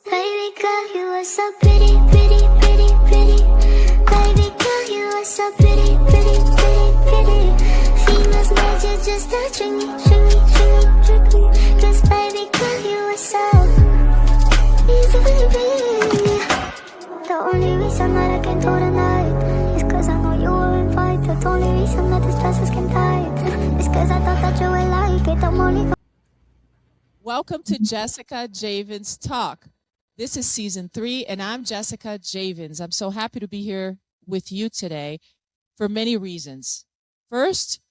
Baby girl, you are so pretty, pretty, pretty, pretty. Baby girl, you are so pretty, pretty, pretty, pretty. Females made you just to trick me, trick me, trick me, trick me. 'Cause baby girl, you are so easy, baby. The only reason that I can do tonight is 'cause I know you were invited. The only reason that this dress is getting tight is 'cause I thought that you would like it. I'm only. Welcome to Jessica Javens Talk. This is season 3, and I'm Jessica Javens. I'm so happy to be here with you today for many reasons. First,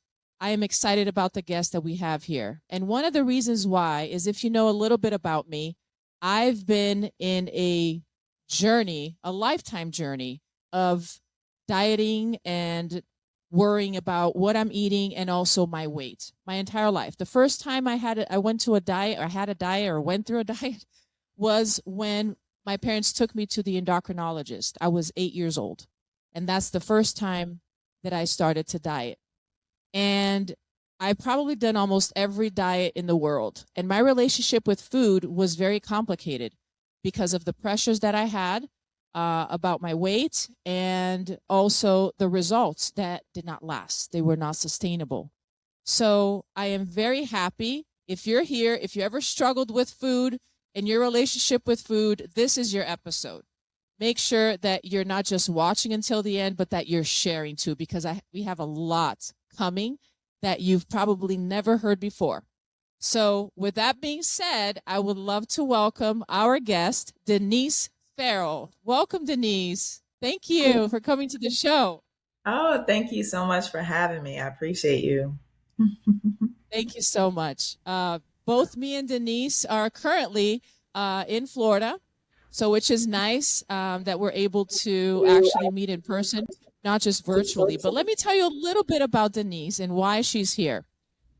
I am excited about the guest that we have here. And one of the reasons why is, if you know a little bit about me, I've been in a journey, a lifetime journey of dieting and worrying about what I'm eating and also my weight my entire life. The first time I went to a diet or had a diet or went through a diet was when my parents took me to the endocrinologist. I was 8 years old. And that's the first time that I started to diet. And I've probably done almost every diet in the world. And my relationship with food was very complicated because of the pressures that I had about my weight, and also the results that did not last. They were not sustainable. So I am very happy. If you're here, if you ever struggled with food and your relationship with food, this is your episode. Make sure that you're not just watching until the end, but that you're sharing too, because we have a lot coming that you've probably never heard before. So with that being said, I would love to welcome our guest, Denise Farrell. Welcome, Denise. Thank you for coming to the show. Oh, thank you so much for having me. I appreciate you. Thank you so much. Both me and Denise are currently in Florida, so which is nice that we're able to actually meet in person, not just virtually. But let me tell you a little bit about Denise and why she's here.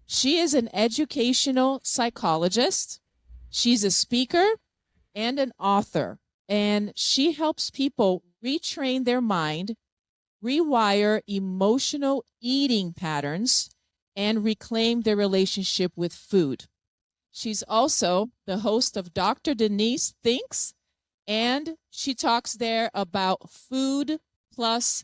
She is an educational psychologist. She's a speaker and an author. And she helps people retrain their mind, rewire emotional eating patterns, and reclaim their relationship with food. She's also the host of Dr. Denise Thinks, and she talks there about food plus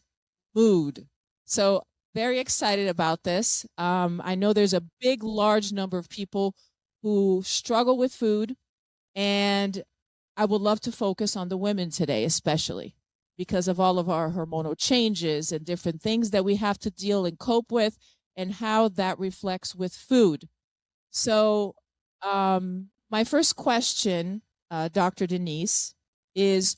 mood. So very excited about this. I know there's a big, large number of people who struggle with food, and I would love to focus on the women today, especially because of all of our hormonal changes and different things that we have to deal and cope with, and how that reflects with food. So my first question, Dr. Denise, is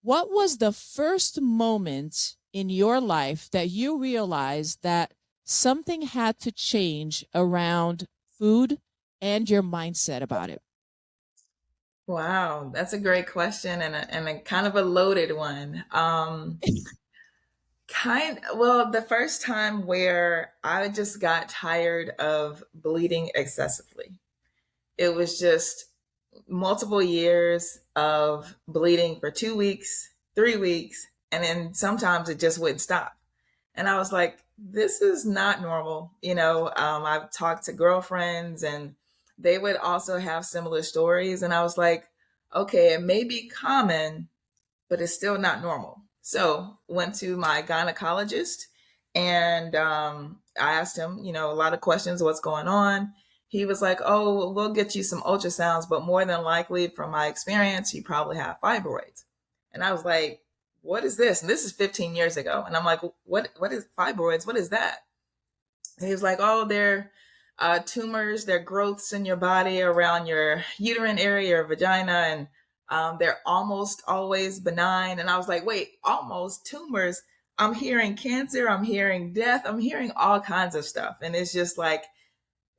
what was the first moment in your life that you realized that something had to change around food and your mindset about it? Wow, that's a great question and a kind of a loaded one. Well, the first time where I just got tired of bleeding excessively. It was just multiple years of bleeding for 2 weeks, 3 weeks, and then sometimes it just wouldn't stop. And I was like, this is not normal. I've talked to girlfriends and they would also have similar stories. And I was like, okay, it may be common, but it's still not normal. So went to my gynecologist and I asked him, a lot of questions, what's going on? He was like, oh, we'll get you some ultrasounds, but more than likely, from my experience, you probably have fibroids. And I was like, what is this? And this is 15 years ago. And I'm like, what is fibroids? What is that? And he was like, oh, they're tumors, they're growths in your body around your uterine area or vagina. And they're almost always benign. And I was like, wait, almost tumors? I'm hearing cancer. I'm hearing death. I'm hearing all kinds of stuff. And it's just like,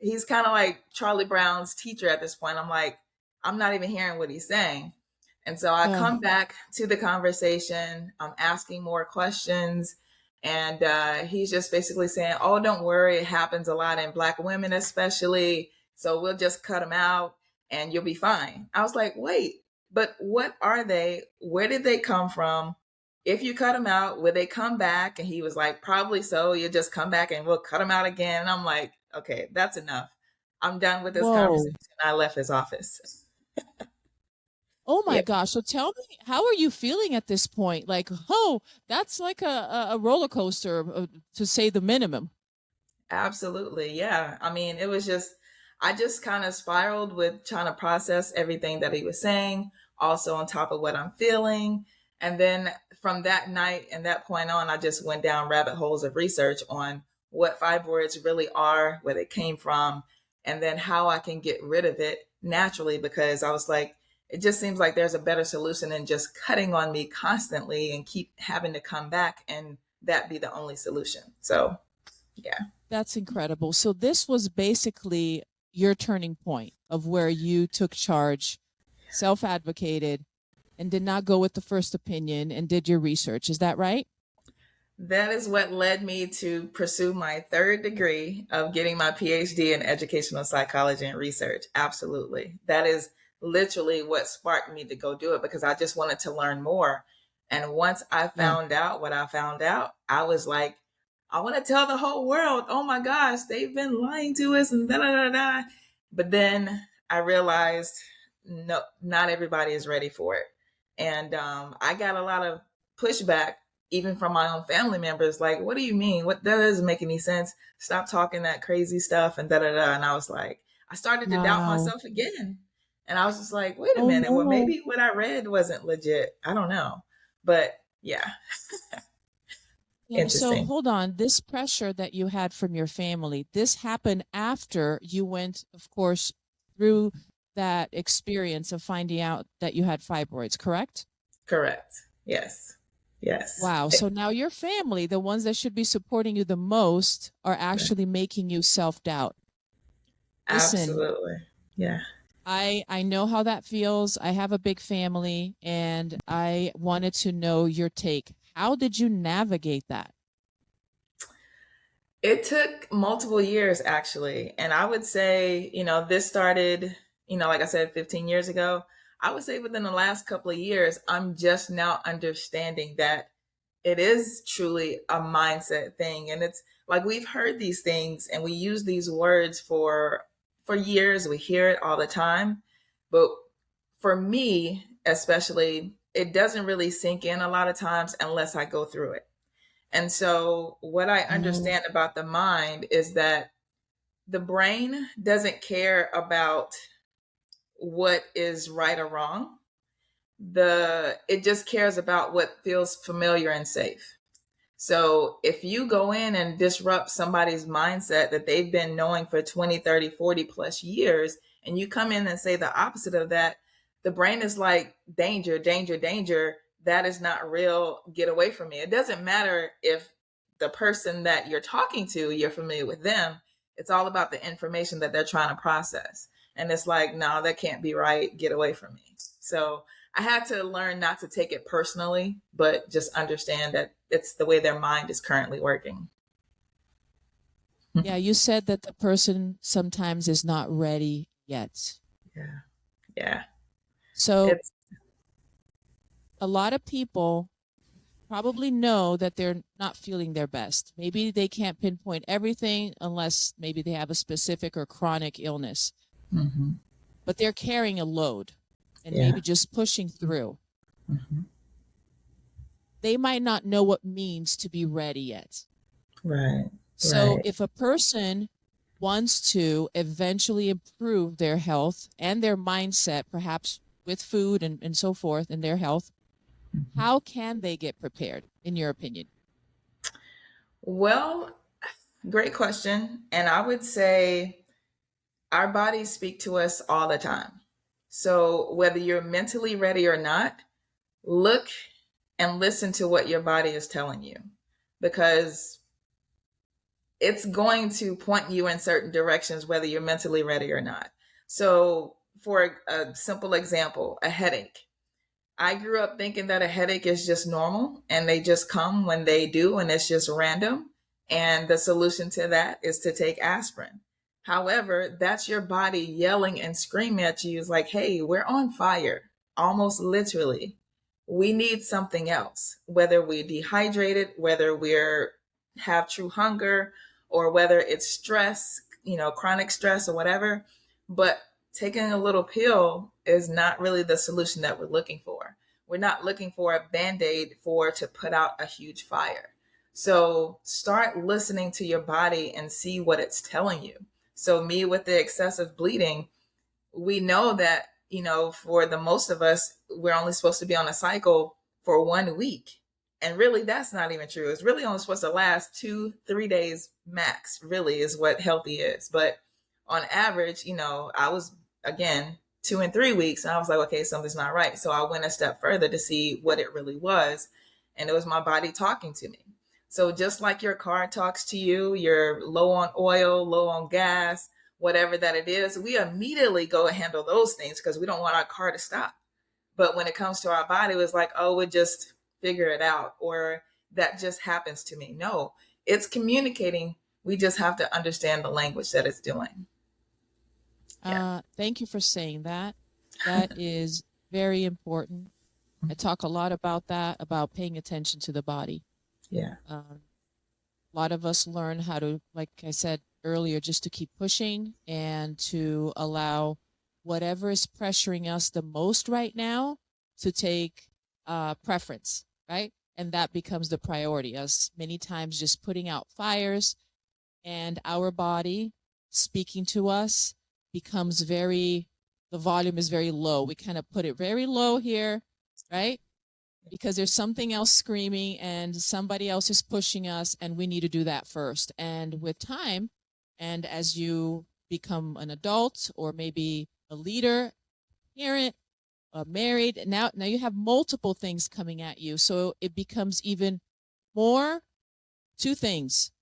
he's kind of like Charlie Brown's teacher at this point. I'm like, I'm not even hearing what he's saying. And so I come back to the conversation. I'm asking more questions. And he's just basically saying, oh, don't worry. It happens a lot in Black women, especially. So we'll just cut them out and you'll be fine. I was like, wait, but what are they? Where did they come from? If you cut them out, will they come back? And he was like, probably so. You just come back and we'll cut them out again. And I'm like, okay, that's enough. I'm done with this conversation. I left his office. Oh my Yeah, gosh. So tell me, how are you feeling at this point? Like, oh, that's like a roller coaster, to say the minimum. absolutely. Yeah. I mean, it was just, I just kind of spiraled with trying to process everything that he was saying, also on top of what I'm feeling. And then from that night and that point on, I just went down rabbit holes of research on what fibroids really are, where they came from, and then how I can get rid of it naturally. Because I was like, it just seems like there's a better solution than just cutting on me constantly and keep having to come back and that be the only solution. So, yeah. That's incredible. So this was basically your turning point of where you took charge, self-advocated, and did not go with the first opinion and did your research. Is that right? That is what led me to pursue my third degree of getting my PhD in educational psychology and research. Absolutely. That is literally what sparked me to go do it because I just wanted to learn more. And once I Yeah. found out what I found out, I was like, I want to tell the whole world, oh my gosh, they've been lying to us and da da da da. But then I realized, no, not everybody is ready for it. And I got a lot of pushback even from my own family members, like, what do you mean? What that doesn't make any sense. Stop talking that crazy stuff and da da da. And I was like, I started to doubt Wow. myself again. And I was just like, wait a Oh minute. Well, no. maybe what I read wasn't legit. I don't know. But yeah, Yeah, so interesting. hold on. This pressure that you had from your family, this happened after you went, of course, through that experience of finding out that you had fibroids, correct? Correct. Yes. Yes. Wow. So now your family, the ones that should be supporting you the most, are actually making you self-doubt. Listen, Absolutely. Yeah. I know how that feels. I have a big family and I wanted to know your take. How did you navigate that? It took multiple years actually. And I would say, this started, like I said, 15 years ago. I would say within the last couple of years, I'm just now understanding that it is truly a mindset thing. And it's like we've heard these things and we use these words for years. We hear it all the time. But for me, especially, it doesn't really sink in a lot of times unless I go through it. And so, what I Oh, understand about the mind is that the brain doesn't care about what is right or wrong. It just cares about what feels familiar and safe. So if you go in and disrupt somebody's mindset that they've been knowing for 20, 30, 40 plus years, and you come in and say the opposite of that, the brain is like, danger, danger, danger. That is not real. Get away from me. It doesn't matter if the person that you're talking to, you're familiar with them. It's all about the information that they're trying to process. And it's like, no, that can't be right. Get away from me. So I had to learn not to take it personally, but just understand that it's the way their mind is currently working. yeah, you said that the person sometimes is not ready yet. Yeah. Yeah. So It's a lot of people probably know that they're not feeling their best. Maybe they can't pinpoint everything unless maybe they have a specific or chronic illness, hmm but they're carrying a load and yeah. maybe just pushing through. hmm They might not know what means to be ready yet. Right. So Right. if a person wants to eventually improve their health and their mindset, perhaps with food and so forth, and their health, Mhm. how can they get prepared, in your opinion? Well, great question. And I would say our bodies speak to us all the time. So whether you're mentally ready or not, look and listen to what your body is telling you because it's going to point you in certain directions, whether you're mentally ready or not. So, for a simple example, a headache. I grew up thinking that a headache is just normal and they just come when they do and it's just random. And the solution to that is to take aspirin. However, that's your body yelling and screaming at you. It's like, hey, we're on fire, almost literally. We need something else, whether we're dehydrated, whether we're have true hunger, or whether it's stress, chronic stress or whatever. But taking a little pill is not really the solution that we're looking for. We're not looking for a band-aid for to put out a huge fire. So start listening to your body and see what it's telling you. So me with the excessive bleeding, we know that, for the most of us, we're only supposed to be on a cycle for 1 week. And really, that's not even true. It's really only supposed to last 2, 3 days max, really, is what healthy is. But on average, I was, again, 2 and 3 weeks, and I was like, okay, something's not right. So I went a step further to see what it really was. And it was my body talking to me. So just like your car talks to you, you're low on oil, low on gas, whatever that it is, we immediately go and handle those things because we don't want our car to stop. But when it comes to our body, it was like, oh, we'll just figure it out, or that just happens to me. No, it's communicating. We just have to understand the language that it's doing. Yeah. Thank you for saying that. That is very important. I talk a lot about that, about paying attention to the body. Yeah. A lot of us learn how to, like I said earlier, just to keep pushing and to allow whatever is pressuring us the most right now to take preference, right? And that becomes the priority. Us many times just putting out fires, and our body speaking to us becomes the volume is very low. We kind of put it very low here, right? Because there's something else screaming and somebody else is pushing us, and we need to do that first. And with time, and as you become an adult or maybe a leader, parent, married, now you have multiple things coming at you. So it becomes even more, two things.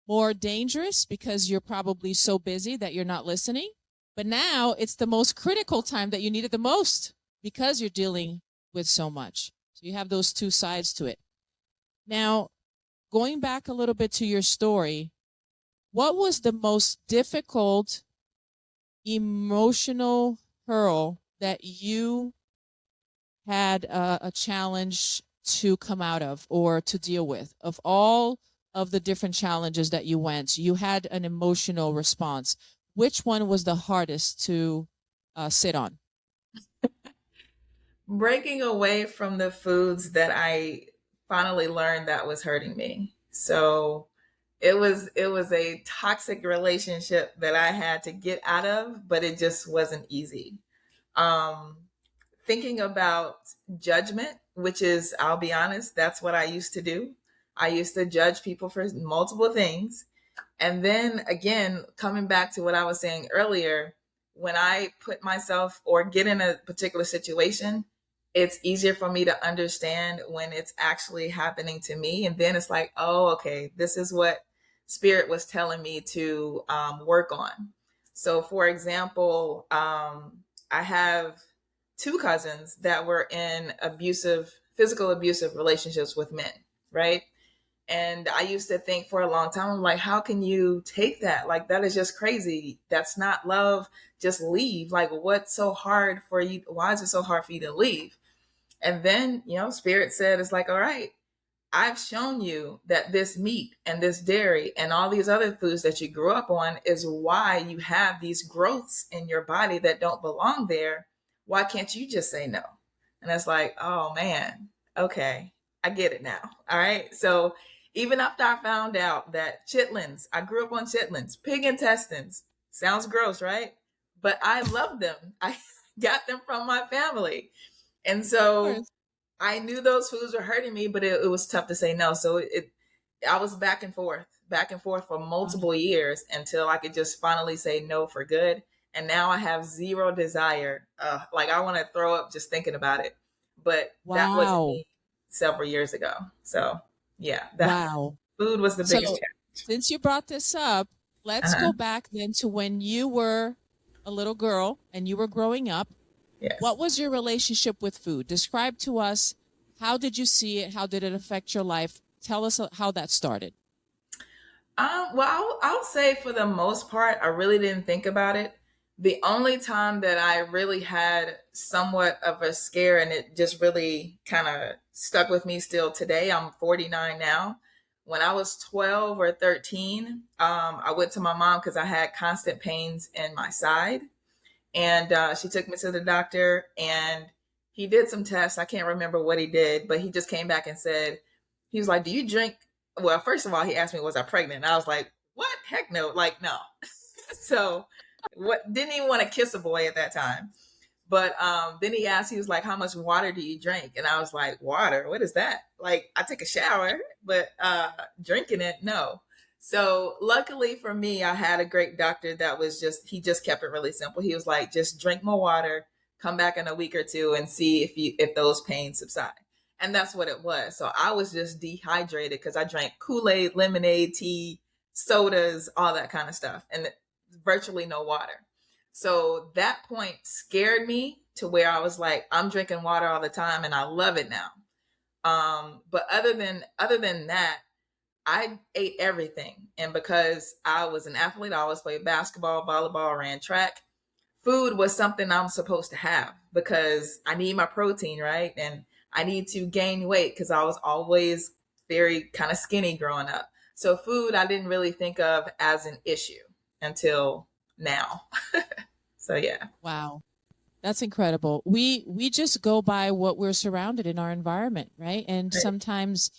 More dangerous because you're probably so busy that you're not listening. But now it's the most critical time that you need it the most because you're dealing with so much. So you have those two sides to it. Now, going back a little bit to your story, what was the most difficult emotional hurdle that you had a challenge to come out of or to deal with? Of all of the different challenges that you went, you had an emotional response. Which one was the hardest to sit on? Breaking away from the foods that I finally learned that was hurting me. So it was a toxic relationship that I had to get out of, but it just wasn't easy. Um, Thinking about judgment, which is, I'll be honest, that's what I used to do. I used to judge people for multiple things. And then again, coming back to what I was saying earlier, when I put myself or get in a particular situation, it's easier for me to understand when it's actually happening to me. And then it's like, oh, okay, this is what spirit was telling me to work on. So, for example, I have two cousins that were in physical abusive relationships with men, right? And I used to think for a long time, I'm like, how can you take that? Like, that is just crazy. That's not love. Just leave. Like, what's so hard for you? Why is it so hard for you to leave? And then, Spirit said, it's like, all right, I've shown you that this meat and this dairy and all these other foods that you grew up on is why you have these growths in your body that don't belong there. Why can't you just say no? And it's like, oh man, okay, I get it now. All right. So even after I found out that chitlins, I grew up on chitlins, pig intestines, sounds gross, right? But I love them. I got them from my family. And so I knew those foods were hurting me, but it was tough to say no. So I was back and forth for multiple years until I could just finally say no for good. And now I have zero desire. Like, I want to throw up just thinking about it. But that wasn't me several years ago. So yeah, food was the biggest challenge. Since you brought this up, let's go back then to when you were a little girl and you were growing up. Yes. What was your relationship with food? Describe to us, how did you see it? How did it affect your life? Tell us how that started. Well, I'll say for the most part, I really didn't think about it. The only time that I really had somewhat of a scare, and it just really kind of stuck with me still today, I'm 49 now. When I was 12 or 13, I went to my mom because I had constant pains in my side. And she took me to the doctor, and he did some tests. I can't remember what he did, but he just came back and said, he was like, "Do you drink?" Well, first of all, he asked me, "Was I pregnant?" And I was like, "What? Heck no!" Like, no. So, what? Didn't even want to kiss a boy at that time. But then he asked, he was like, "How much water do you drink?" And I was like, "Water? What is that?" Like, I take a shower, but drinking it, no. So luckily for me, I had a great doctor that was just, he just kept it really simple. He was like, "Just drink more water, come back in a week or two and see if those pains subside." And that's what it was. So I was just dehydrated because I drank Kool-Aid, lemonade, tea, sodas, all that kind of stuff, and virtually no water. So that point scared me to where I was like, I'm drinking water all the time and I love it now. But other than that, I ate everything. And because I was an athlete, I always played basketball, volleyball, ran track. Food was something I'm supposed to have because I need my protein, right? And I need to gain weight because I was always very kind of skinny growing up. So food I didn't really think of as an issue until now. So yeah. Wow. That's incredible. We just go by what we're surrounded in our environment, right? And Right. sometimes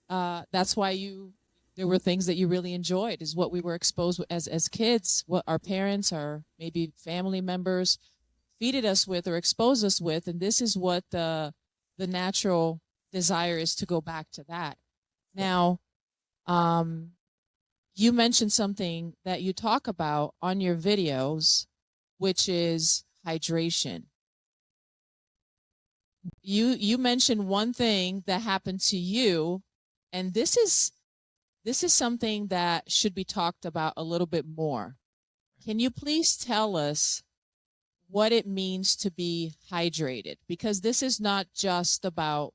that's why there were things that you really enjoyed is what we were exposed with as kids, what our parents or maybe family members feeded us with or exposed us with, and this is what the natural desire is to go back to that. Yeah. Now, um, you mentioned something that you talk about on your videos, which is hydration. You mentioned one thing that happened to you, and this is something that should be talked about a little bit more. Can you please tell us what it means to be hydrated? Because this is not just about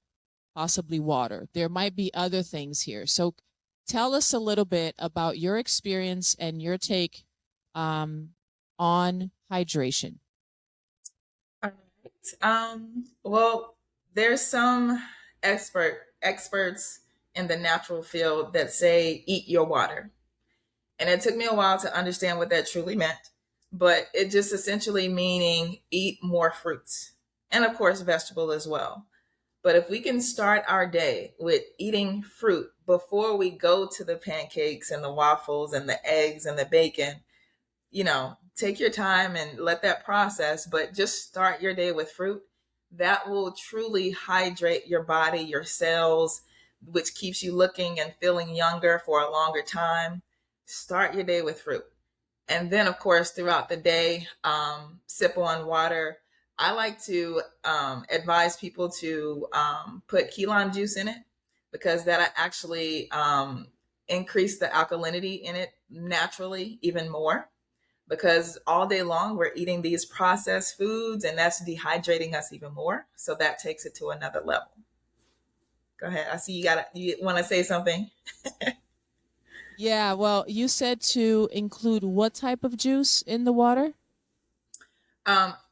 possibly water. There might be other things here. So tell us a little bit about your experience and your take on hydration. All right. Well, there's some experts in the natural field that say eat your water. And it took me a while to understand what that truly meant, but it just essentially meaning eat more fruits and of course vegetable as well. But if we can start our day with eating fruit before we go to the pancakes and the waffles and the eggs and the bacon, take your time and let that process, but just start your day with fruit. That will truly hydrate your body, your cells, which keeps you looking and feeling younger for a longer time. Start your day with fruit. And then, of course, throughout the day, sip on water. I like to advise people to put key lime juice in it because that actually increase the alkalinity in it naturally even more because all day long we're eating these processed foods and that's dehydrating us even more. So that takes it to another level. Go ahead. I see you want to say something? Yeah, well, you said to include what type of juice in the water?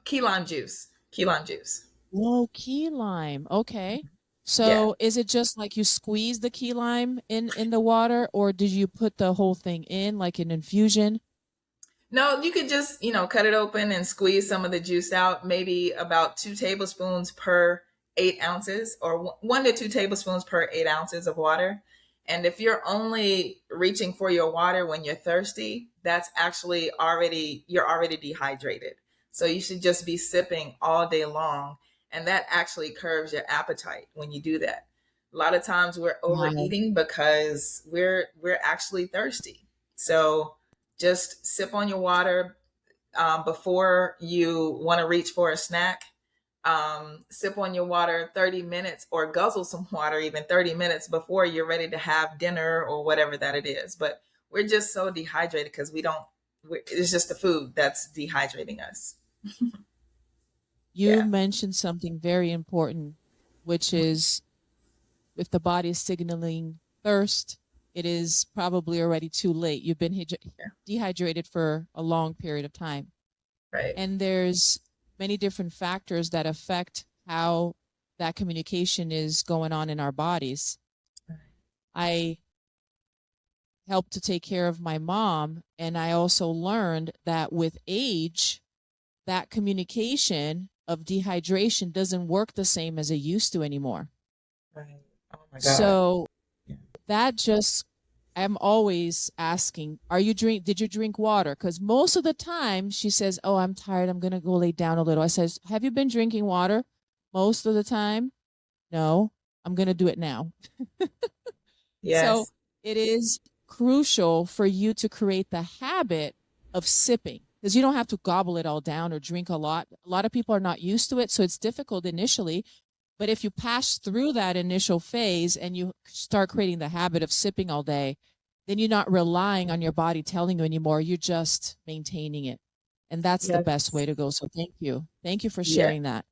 Key lime juice. Key lime juice. Whoa, key lime. Okay. Yeah. So is it just like you squeeze the key lime in the water, or did you put the whole thing in like an infusion? No, you could just, cut it open and squeeze some of the juice out, maybe about 2 tablespoons per 8 ounces or 1 to 2 tablespoons per 8 ounces of water. And if you're only reaching for your water when you're thirsty, that's actually you're already dehydrated. So you should just be sipping all day long. And that actually curbs your appetite when you do that. A lot of times we're Wow. overeating because we're actually thirsty. So just sip on your water before you want to reach for a snack. Sip on your water 30 minutes or guzzle some water even 30 minutes before you're ready to have dinner or whatever that it is. But we're just so dehydrated because it's just the food that's dehydrating us. You Yeah. mentioned something very important, which is if the body is signaling thirst, it is probably already too late. You've been Yeah. dehydrated for a long period of time. Right. And there's many different factors that affect how that communication is going on in our bodies. I helped to take care of my mom, and I also learned that with age, that communication of dehydration doesn't work the same as it used to anymore. Right. Oh my God. So Yeah. that just, I'm always asking, did you drink water? Because most of the time she says, oh, I'm tired, I'm going to go lay down a little. I says, have you been drinking water? Most of the time, no, I'm going to do it now. So Yes. it is crucial for you to create the habit of sipping, because you don't have to gobble it all down or drink a lot. A lot of people are not used to it, so it's difficult initially. But if you pass through that initial phase and you start creating the habit of sipping all day, then you're not relying on your body telling you anymore. You're just maintaining it. And that's the best Yes. way to go. So thank you. Thank you for Yeah. sharing that.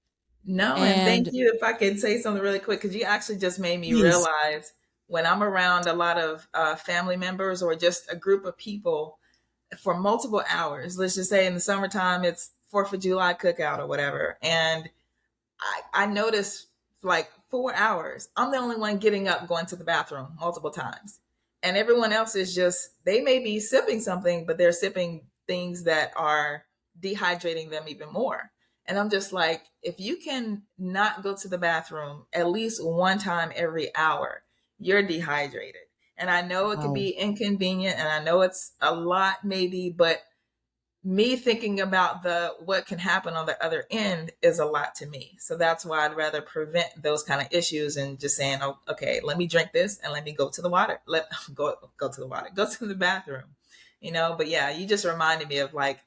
No, and thank And you. If I could say something really quick, because you actually just made me please, realize when I'm around a lot of family members or just a group of people for multiple hours, let's just say in the summertime, it's 4th of July cookout or whatever. And I noticed like 4 hours, I'm the only one getting up, going to the bathroom multiple times. And everyone else is just, they may be sipping something, but they're sipping things that are dehydrating them even more. And I'm just like, if you can not go to the bathroom at least one time every hour, you're dehydrated. And I know it can wow. be inconvenient and I know it's a lot maybe, but me thinking about the what can happen on the other end is a lot to me. So that's why I'd rather prevent those kind of issues and just saying, oh, okay, let me drink this and let me go to the water. Let go to the water, go to the bathroom, But yeah, you just reminded me of like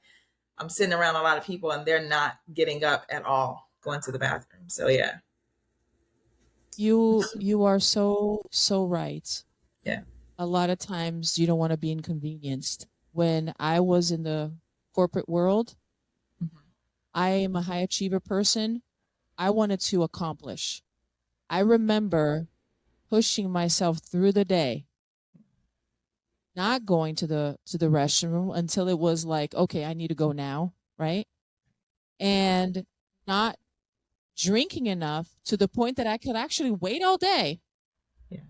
I'm sitting around a lot of people and they're not getting up at all, going to the bathroom. So yeah, You are so right. yeah. A lot of times you don't want to be inconvenienced. When I was in the corporate world, Mhm. I am a high achiever person. I wanted to accomplish. I remember pushing myself through the day, not going to the restroom until it was like, okay, I need to go now, right? And not drinking enough to the point that I could actually wait all day. Yeah.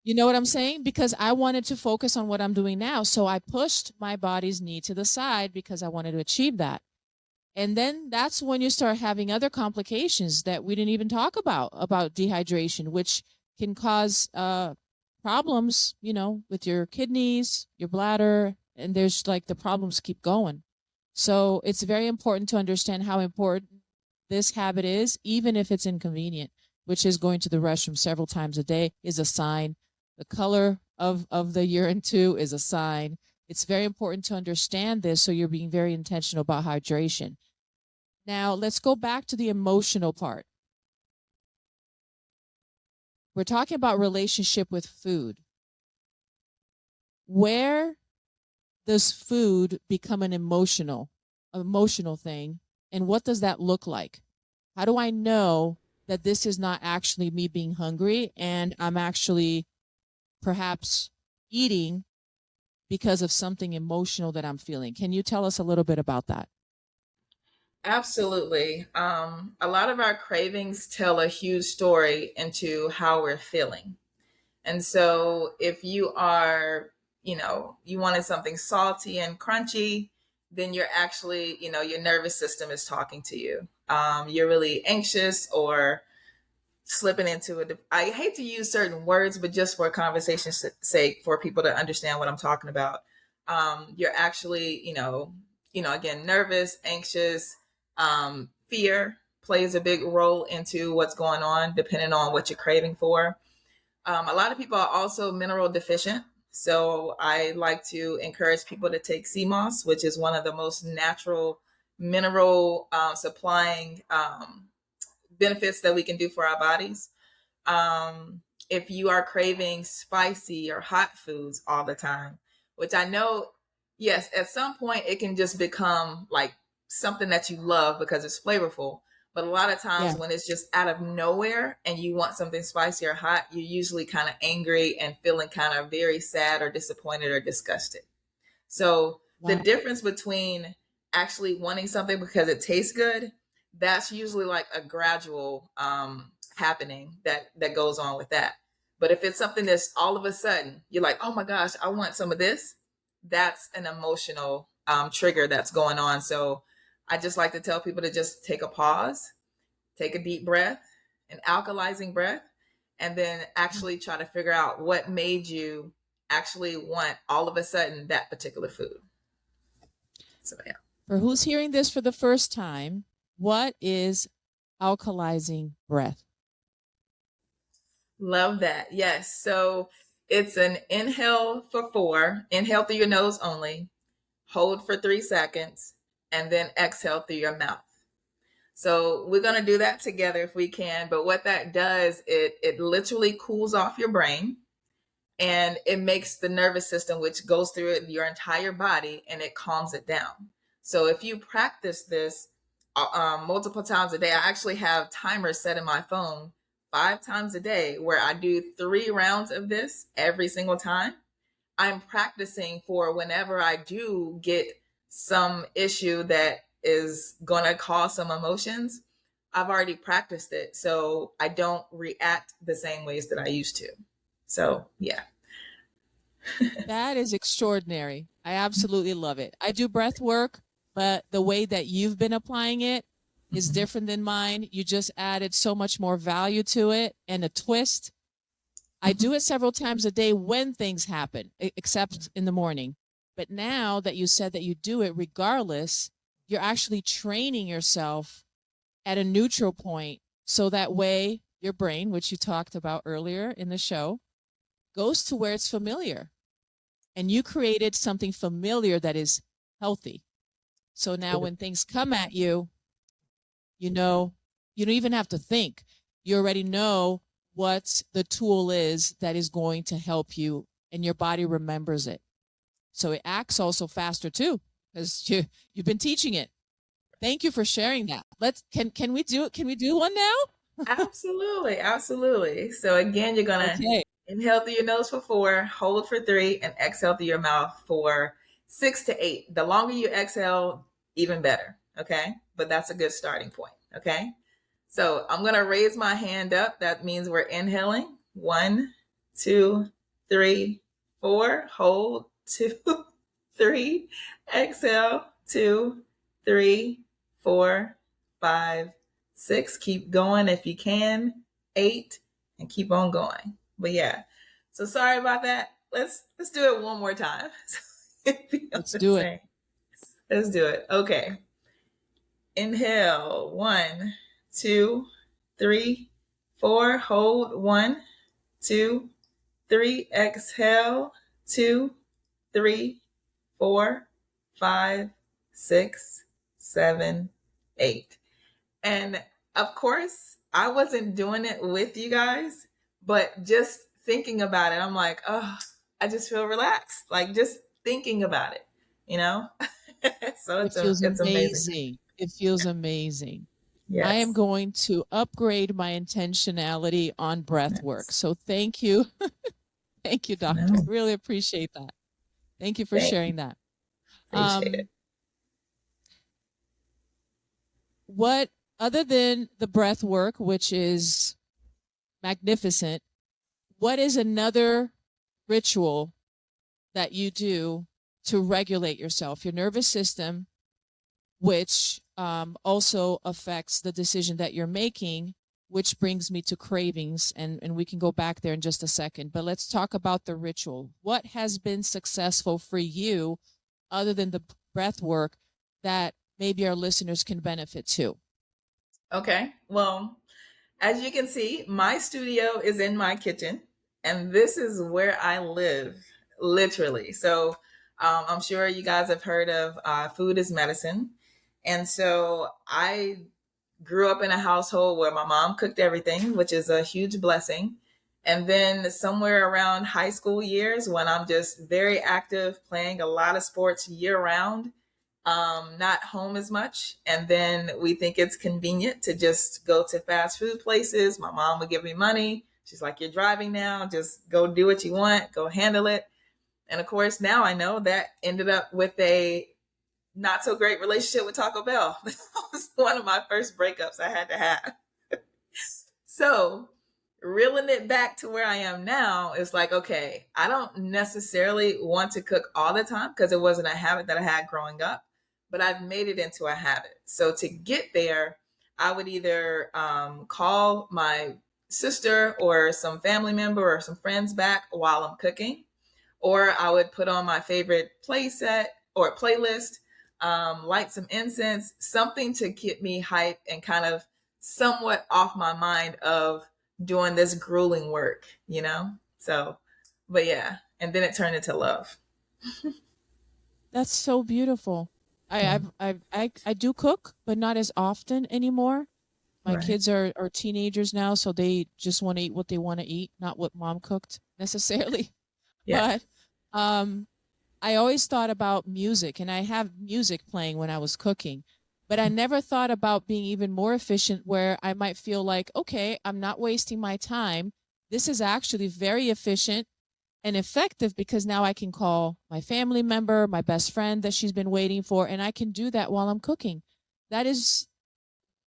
You know what I'm saying? Because I wanted to focus on what I'm doing now. So I pushed my body's need to the side because I wanted to achieve that. And then that's when you start having other complications that we didn't even talk about dehydration, which can cause problems, with your kidneys, your bladder, and there's like the problems keep going. So it's very important to understand how important this habit is, even if it's inconvenient, which is going to the restroom several times a day is a sign. The color of the urine too is a sign. It's very important to understand this so you're being very intentional about hydration. Now, let's go back to the emotional part. We're talking about relationship with food. Where does food become an emotional thing, and what does that look like? How do I know that this is not actually me being hungry and I'm actually perhaps eating because of something emotional that I'm feeling? Can you tell us a little bit about that? Absolutely. A lot of our cravings tell a huge story into how we're feeling. And so if you are, you wanted something salty and crunchy, then you're actually, your nervous system is talking to you. You're really anxious or slipping into it. I hate to use certain words, but just for conversation's sake, for people to understand what I'm talking about. You're actually, again, nervous, anxious, fear plays a big role into what's going on, depending on what you're craving for. A lot of people are also mineral deficient. So I like to encourage people to take sea moss, which is one of the most natural mineral supplying benefits that we can do for our bodies. If you are craving spicy or hot foods all the time, which I know, yes, at some point it can just become like something that you love because it's flavorful. But a lot of times Yeah. when it's just out of nowhere and you want something spicy or hot, you're usually kind of angry and feeling kind of very sad or disappointed or disgusted. So the Wow. difference between actually wanting something because it tastes good, that's usually like a gradual happening that goes on with that. But if it's something that's all of a sudden you're like, oh my gosh, I want some of this, that's an emotional trigger that's going on. So I just like to tell people to just take a pause, take a deep breath, an alkalizing breath, and then actually try to figure out what made you actually want all of a sudden that particular food. So yeah. For who's hearing this for the first time, what is alkalizing breath? Love that. Yes. So it's an inhale for 4, inhale through your nose only, hold for 3 seconds, and then exhale through your mouth. So we're going to do that together if we can. But what that does, it literally cools off your brain, and it makes the nervous system, which goes through your entire body, and it calms it down. So if you practice this multiple times a day, I actually have timers set in my phone 5 times a day where I do 3 rounds of this every single time. I'm practicing for whenever I do get some issue that is going to cause some emotions. I've already practiced it, so I don't react the same ways that I used to. So, yeah. That is extraordinary. I absolutely love it. I do breath work, but the way that you've been applying it is different than mine. You just added so much more value to it and a twist. I do it several times a day when things happen, except in the morning. But now that you said that you do it regardless, you're actually training yourself at a neutral point. So that way your brain, which you talked about earlier in the show, goes to where it's familiar. And you created something familiar that is healthy. So now when things come at you, you don't even have to think. You already know what the tool is that is going to help you, and your body remembers it. So it acts also faster too, because you've been teaching it. Thank you for sharing that. Can we do it? Can we do one now? Absolutely. Absolutely. So again, you're going to inhale through your nose for 4, hold for 3, and exhale through your mouth for 6 to 8. The longer you exhale, even better. Okay. But that's a good starting point. Okay. So I'm going to raise my hand up. That means we're inhaling. 1, 2, 3, 4. Hold. 2, 3. Exhale. 2, 3, 4, 5, 6. Keep going if you can. 8, and keep on going. But yeah. So sorry about that. Let's do it one more time. Let's do it. Let's do it. Okay. Inhale. 1, 2, 3, 4. Hold. 1, 2, 3. Exhale. 2, 3, 4, 5, 6, 7, 8. And of course, I wasn't doing it with you guys, but just thinking about it, I'm like, oh, I just feel relaxed. Like just thinking about it, you know? So it's amazing. It feels amazing. Yes. I am going to upgrade my intentionality on breath work. So thank you. Thank you, doctor. No. Really appreciate that. Thank you for sharing that. Appreciate it. What, other than the breath work, which is magnificent, what is another ritual that you do to regulate yourself, your nervous system, which also affects the decision that you're making, which brings me to cravings, and we can go back there in just a second. But let's talk about the ritual. What has been successful for you, other than the breath work, that maybe our listeners can benefit too? Okay. Well, as you can see, my studio is in my kitchen, and this is where I live, literally. So I'm sure you guys have heard of food is medicine. And so I grew up in a household where my mom cooked everything, which is a huge blessing. And then somewhere around high school years, when I'm just very active, playing a lot of sports year round, not home as much. And then we think it's convenient to just go to fast food places. My mom would give me money. She's like, you're driving now, just go do what you want, go handle it. And of course, now I know that ended up with a not so great relationship with Taco Bell. That was one of my first breakups I had to have. So reeling it back to where I am now, it's like, okay, I don't necessarily want to cook all the time because it wasn't a habit that I had growing up. but I've made it into a habit. So to get there, I would either call my sister or some family member or some friends back while I'm cooking, or I would put on my favorite play set or playlist, light some incense, something to keep me hyped and kind of somewhat off my mind of doing this grueling work, you know? So, but yeah, and then it turned into love. That's so beautiful. Yeah. I do cook, but not as often anymore. My Right. kids are teenagers now, so they just want to eat what they want to eat, not what mom cooked necessarily. Yeah. But um, I always thought about music, and I have music playing when I was cooking, but I never thought about being even more efficient where I might feel like, okay, I'm not wasting my time. This is actually very efficient and effective because now I can call my family member, my best friend that she's been waiting for, and I can do that while I'm cooking. That is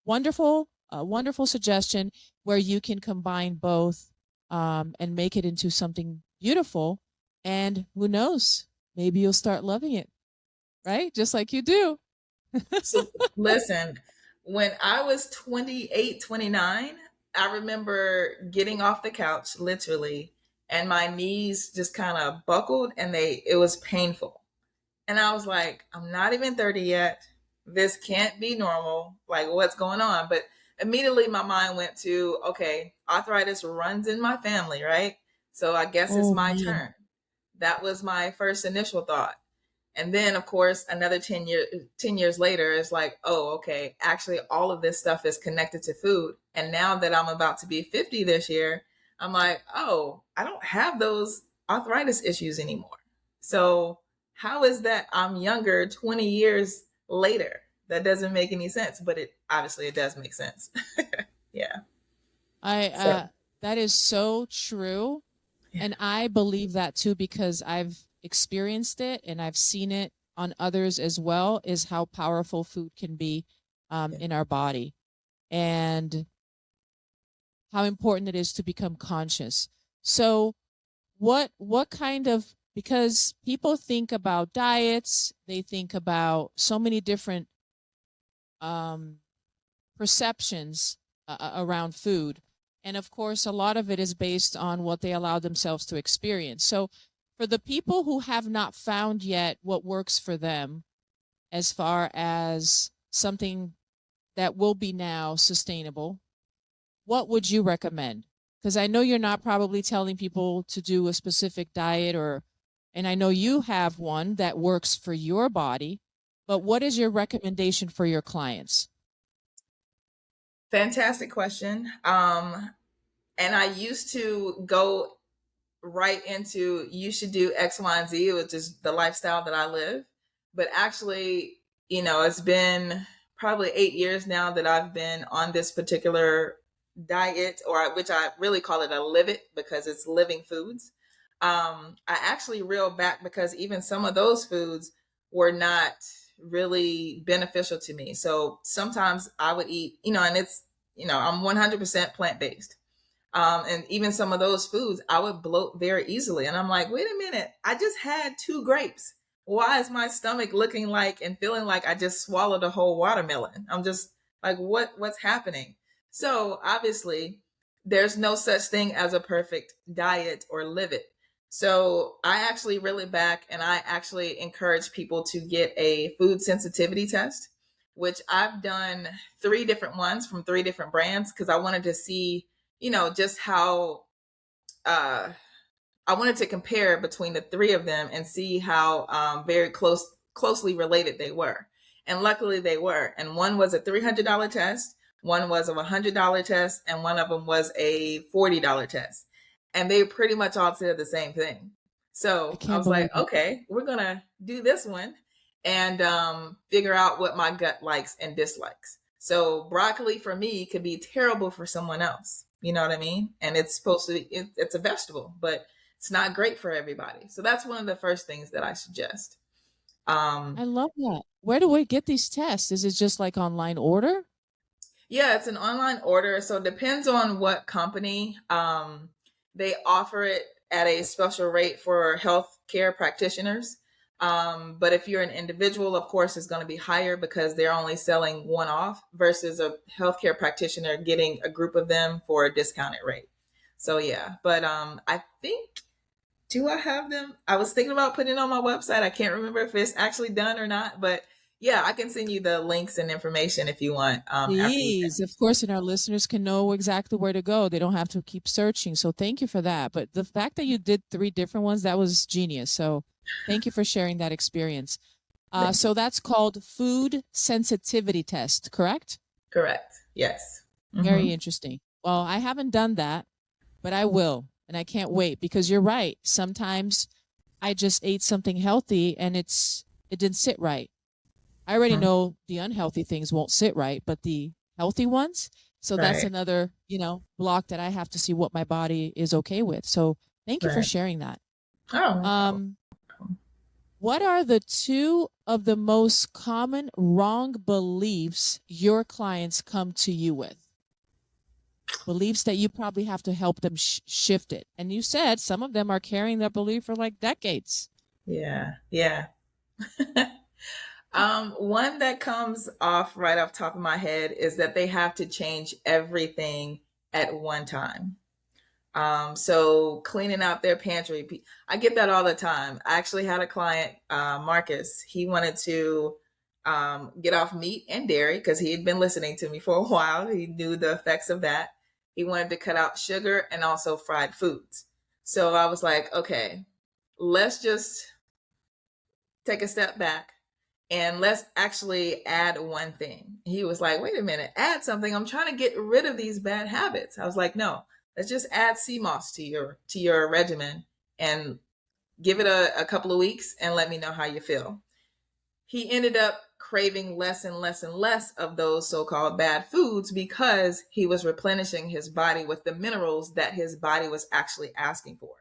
wonderful, a wonderful suggestion where you can combine both and make it into something beautiful. And who knows, maybe you'll start loving it, right? Just like you do. So listen, when I was 28, 29, I remember getting off the couch literally and my knees just kind of buckled and it was painful. And I was like, I'm not even 30 yet. This can't be normal. Like, what's going on? But immediately my mind went to, okay, arthritis runs in my family, right? So I guess it's Oh my man, turn. That was my first initial thought. And then, of course, another 10 years later, it's like, oh, okay, actually, all of this stuff is connected to food. And now that I'm about to be 50 this year, I'm like, oh, I don't have those arthritis issues anymore. So, how is that I'm younger 20 years later? That doesn't make any sense, but it obviously it does make sense. Yeah. I So, that is so true. yeah. And I believe that too because I've experienced it and I've seen it on others as well, is how powerful food can be Yeah. in our body and how important it is to become conscious. So what kind of, because people think about diets, they think about so many different um, perceptions around food. And of course, a lot of it is based on what they allow themselves to experience. So, for the people who have not found yet what works for them, as far as something that will be now sustainable, what would you recommend? Because I know you're not probably telling people to do a specific diet and I know you have one that works for your body, but what is your recommendation for your clients? Fantastic question. And I used to go right into you should do X, Y, and Z, which is the lifestyle that I live. But actually, it's been probably 8 years now that I've been on this particular diet, which I really call it a live it because it's living foods. I actually reeled back because even some of those foods were not really beneficial to me. So sometimes I would eat, and I'm 100% plant based. And even some of those foods, I would bloat very easily. And I'm like, wait a minute, I just had 2 grapes. Why is my stomach looking like and feeling like I just swallowed a whole watermelon? I'm just like, what's happening? So obviously, there's no such thing as a perfect diet or live it. So I actually really back and I actually encourage people to get a food sensitivity test, which I've done 3 different ones from 3 different brands because I wanted to see just how uh, I wanted to compare between the 3 of them and see how very closely related they were. And luckily they were. And one was a $300 test, one was a $100 test, and one of them was a $40 test. And they pretty much all said the same thing. I So I can't was like, believe it. okay, we're going to do this one and figure out what my gut likes and dislikes. So broccoli for me could be terrible for someone else. You know what I mean? And it's supposed to it's a vegetable, but it's not great for everybody. So that's one of the first things that I suggest. I Um, love that. Where do we get these tests? Is it just like online order? yeah, it's an online order. So it depends on what company. They offer it at a special rate for healthcare practitioners. But if you're an individual, of course, it's going to be higher because they're only selling one off versus a healthcare practitioner getting a group of them for a discounted rate. So yeah, but I think, do I have them? I was thinking about putting it on my website. I can't remember if it's actually done or not, but yeah, I can send you the links and information if you want after we Please, of course, and our listeners can know exactly where to go. They don't have to keep searching. So thank you for that. But the fact that you did 3 different ones, that was genius. So thank you for sharing that experience. finish. So that's called food sensitivity test, correct? Correct. Yes. Very interesting. Well, I haven't done that, but I will, and I can't wait because you're right. Sometimes I just ate something healthy and it didn't sit right. I already know the unhealthy things won't sit right, but the healthy ones. So that's Right. another, block that I have to see what my body is okay with. So thank you for Right. sharing that. Oh, Um, what are the 2 of the most common wrong beliefs your clients come to you with? Beliefs that you probably have to help them shift it. And you said some of them are carrying that belief for like decades. yeah. Yeah. One that comes off right off top of my head is that they have to change everything at one time. So cleaning out their pantry, I get that all the time. I actually had a client, Marcus. He wanted to get off meat and dairy because he had been listening to me for a while. He knew the effects of that. He wanted to cut out sugar and also fried foods. So I was like, okay, let's just take a step back and let's actually add one thing. He was like, wait a minute, add something. I'm trying to get rid of these bad habits. I was like, no, let's just add sea moss to your regimen and give it a couple of weeks and let me know how you feel. He ended up craving less and less and less of those so-called bad foods because he was replenishing his body with the minerals that his body was actually asking for.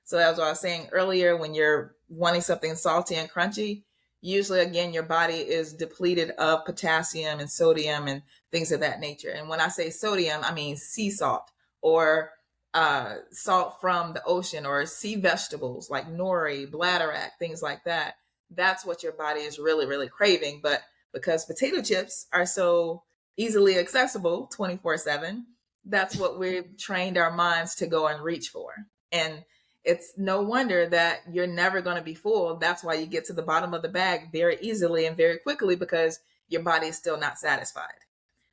So as I was saying earlier, when you're wanting something salty and crunchy, usually again your body is depleted of potassium and sodium and things of that nature. And when I say sodium, I mean sea salt or salt from the ocean or sea vegetables like nori, bladderwrack, things like that. That's what your body is really, really craving. But because potato chips are so easily accessible 24/7, that's what we've trained our minds to go and reach for. And it's no wonder that you're never going to be full. That's why you get to the bottom of the bag very easily and very quickly because your body is still not satisfied.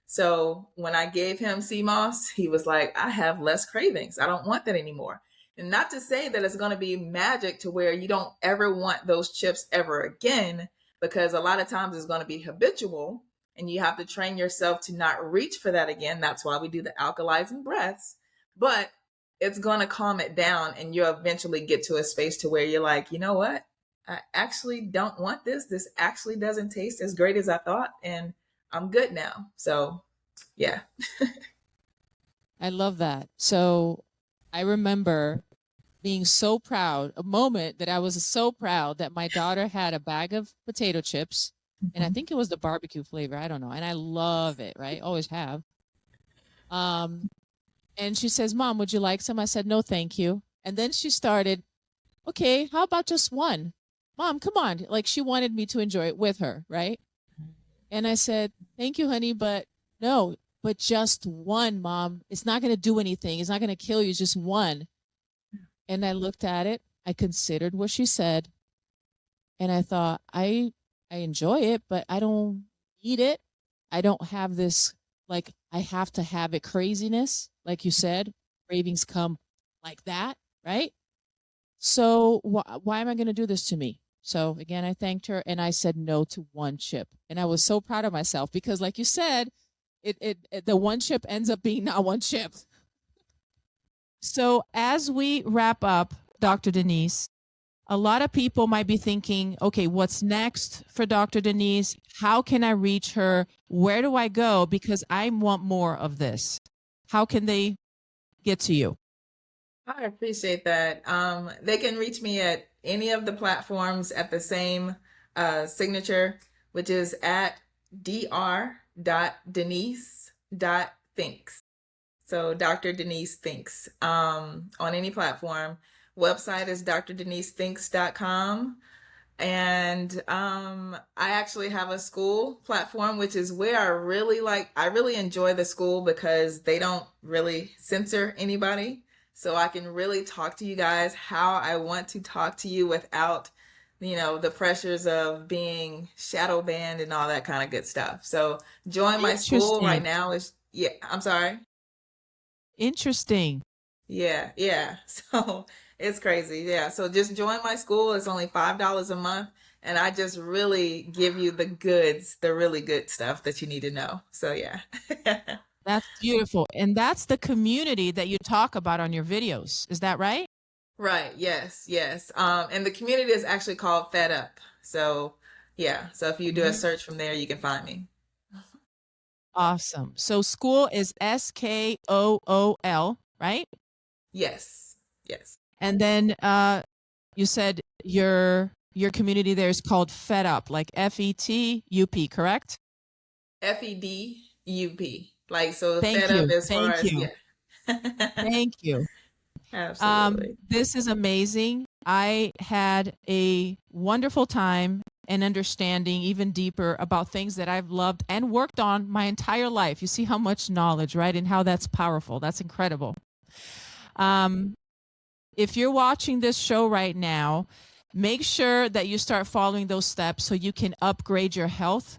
So when I gave him sea moss, he was like, I have less cravings. I don't want that anymore. And not to say that it's going to be magic to where you don't ever want those chips ever again, because a lot of times it's going to be habitual and you have to train yourself to not reach for that again. That's why we do the alkalizing breaths. But it's going to calm it down and you'll eventually get to a space to where you're like, you know what? I actually don't want this. This actually doesn't taste as great as I thought. And I'm good now. So, yeah. I love that. So I remember being so proud, a moment that I was so proud that my daughter had a bag of potato chips, and I think it was the barbecue flavor. I don't know. And I love it, right? Always have. Um, and she says, Mom, would you like some? I said, no, thank you. And then she started, okay, how about just one? Mom, come on. Like she wanted me to enjoy it with her, right? And I said, thank you, honey, but no, but just one, Mom. It's not going to do anything. It's not going to kill you. It's just one. And I looked at it. I considered what she said. And I thought, I enjoy it, but I don't eat it. I don't have this, like, I have to have it craziness. Like you said, cravings come like that, right? So why am I going to do this to me? So again, I thanked her and I said no to one chip. And I was so proud of myself because like you said, the one chip ends up being not one chip. So as we wrap up, Dr. Denise, a lot of people might be thinking, okay, what's next for Dr. Denise? How can I reach her? Where do I go? Because I want more of this. How can they get to you? I appreciate that. They can reach me at any of the platforms at the same signature, which is at dr.denise.thinks. So Dr. Denise Thinks on any platform. Website is drdenisithinks.com. And I actually have a school platform, which is where I really enjoy the school because they don't really censor anybody. So I can really talk to you guys how I want to talk to you without, the pressures of being shadow banned and all that kind of good stuff. So join my school right Interesting. now is, yeah, I'm sorry. Interesting. Yeah, yeah. So it's crazy. Yeah. So just join my school. It's only $5 a month. And I just really give you the goods, the really good stuff that you need to know. So yeah. That's beautiful. And that's the community that you talk about on your videos. Is that right? Right. Yes. Yes. And the community is actually called Fed Up. So yeah. So if you do a Mhm. search from there, you can find me. Awesome. So school is SKOOL, right? Yes. Yes. And then you said your community there is called Fed Up, like FETUP, correct? FEDUP. Like, so Thank Fed Up you. as far Thank as, you. yeah. Thank you. Absolutely. This is amazing. I had a wonderful time and understanding even deeper about things that I've loved and worked on my entire life. You see how much knowledge, right? And how that's powerful. That's incredible. If you're watching this show right now, make sure that you start following those steps so you can upgrade your health,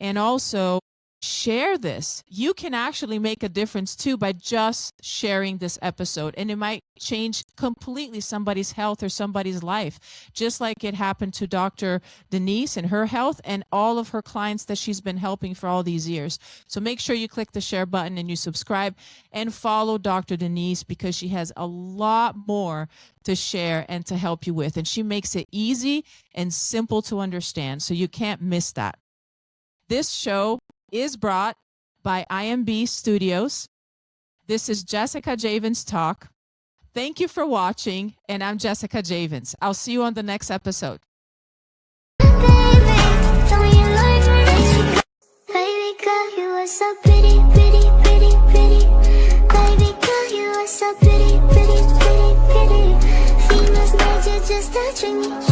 and also share this. You can actually make a difference too by just sharing this episode, and it might change completely somebody's health or somebody's life, just like it happened to Dr. Denise and her health and all of her clients that she's been helping for all these years. So make sure you click the share button and you subscribe and follow Dr. Denise, because she has a lot more to share and to help you with, and she makes it easy and simple to understand, so you can't miss that. This show is brought by IMB Studios. This is Jessica Javens Talk. Thank you for watching, and I'm Jessica Javens. I'll see you on the next episode. Baby, tell me you like me. Baby girl, you are so pretty, pretty, pretty, pretty. Baby girl, you are so pretty, pretty, pretty, pretty. Females made you just to treat me.